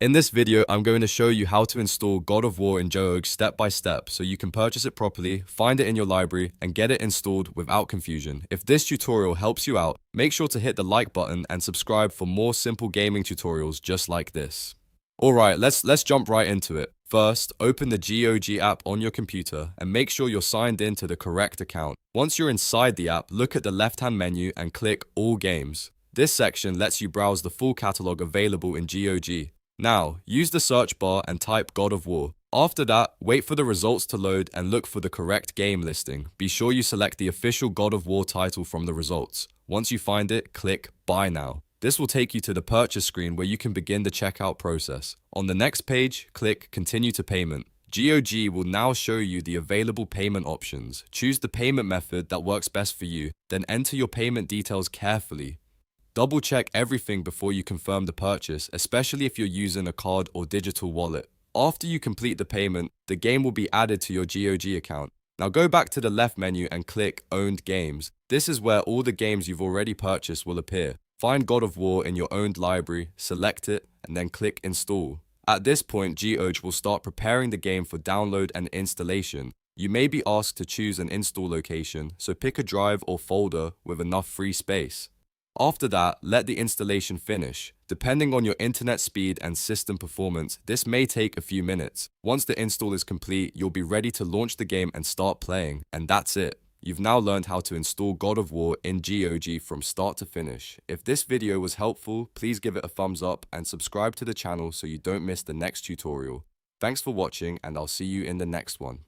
In this video, I'm going to show you how to install God of War in GOG step by step so you can purchase it properly, find it in your library, and get it installed without confusion. If this tutorial helps you out, make sure to hit the like button and subscribe for more simple gaming tutorials just like this. Alright, let's jump right into it. First, open the GOG app on your computer and make sure you're signed in to the correct account. Once you're inside the app, look at the left-hand menu and click All Games. This section lets you browse the full catalog available in GOG. Now, use the search bar and type God of War. After that, wait for the results to load and look for the correct game listing. Be sure you select the official God of War title from the results. Once you find it, click Buy Now. This will take you to the purchase screen where you can begin the checkout process. On the next page, click Continue to Payment. GOG will now show you the available payment options. Choose the payment method that works best for you, then enter your payment details carefully. Double check everything before you confirm the purchase, especially if you're using a card or digital wallet. After you complete the payment, the game will be added to your GOG account. Now go back to the left menu and click Owned Games. This is where all the games you've already purchased will appear. Find God of War in your owned library, select it, and then click Install. At this point, GOG will start preparing the game for download and installation. You may be asked to choose an install location, so pick a drive or folder with enough free space. After that, let the installation finish. Depending on your internet speed and system performance, this may take a few minutes. Once the install is complete, you'll be ready to launch the game and start playing. And that's it. You've now learned how to install God of War in GOG from start to finish. If this video was helpful, please give it a thumbs up and subscribe to the channel so you don't miss the next tutorial. Thanks for watching, and I'll see you in the next one.